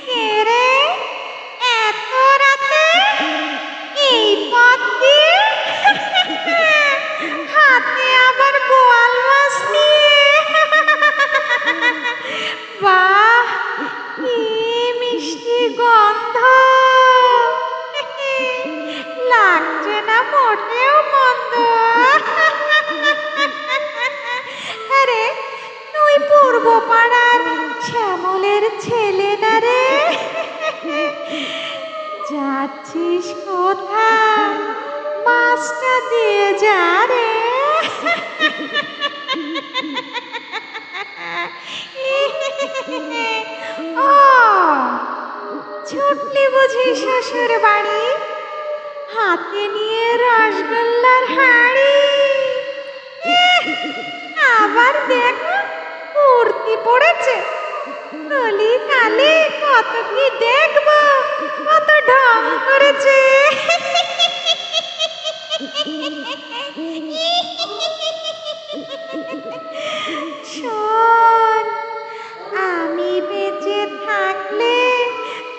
কে রে এত রাতে এই পথ দিয়ে? হাতে আবার বোয়াল মাছ নিয়ে। বাহ কি মিষ্টি গন্ধ, লাগছে না মোটেও মন্দ। আরে তুই পূর্ব পাড়ার শ্যামলের ছেলে না রে? যাচ্ছিস কোথায়? মাছটা দিয়ে যা রে। ও ছুটলি বুঝি শ্বশুর বাড়ি, হাতে নিয়ে রসগোল্লার হাড়ি। আবার দেখো কুর্তি পড়েছে, কলি কালি কত কি দেখবো, কত ঢং করেছে। শোন, আমি বেঁচে থাকলে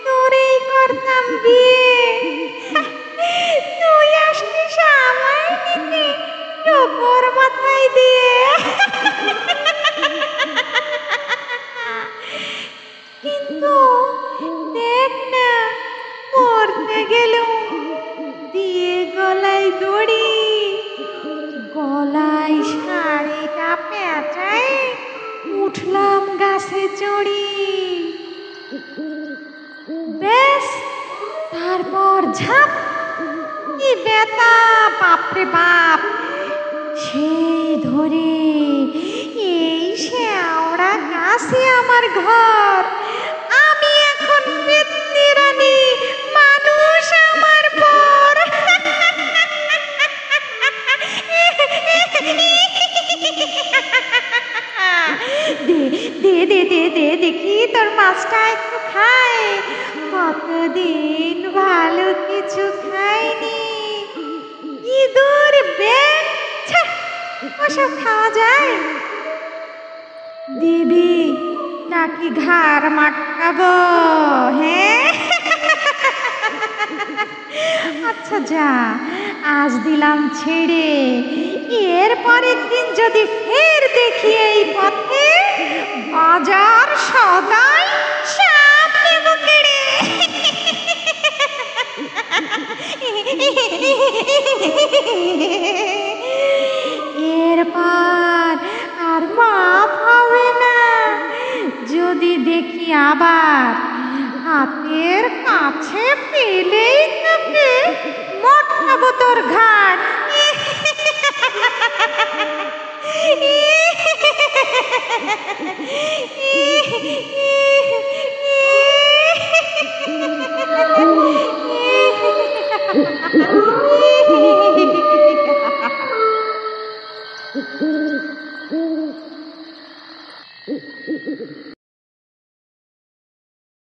তোরেই করতাম বিয়ে। তুই আসছিস আমায় নিতে টোপর মাথায় দিয়ে। কিন্তু দেখ না, মরতে গেলেও দিয়ে গলায় দড়ি, গলায় শাড়িটা পেঁচায় উঠলাম গাছে চড়ি। বেশ তারপর ঝাপ, কি ব্যথা বাপরে বাপ। সেই ধরে এই শেওড়া গাছে আমার ঘর। আমি এখন পেত্নী রানী, মানুষ আমার পর। দে দে দে দে দেখি তোর মাছটা একটু খায়। কতদিন ভালো কিছু খাইনি। ইঁদুর বেগ ওসব খাওয়া যায়? দিবি নাকি ঘাড় মাটকাবো? হ্যাঁ আচ্ছা যা, আজ দিলাম ছেড়ে। এর পরের দিন যদি ফের দেখি এই পথে, বাজার সদাই সাপ দেব কেড়ে। এরপর আর মাপ হবে না। যদি দেখি আবার হাতের কাছে পেলেই তোকে মটকাবো তোর ঘাড়।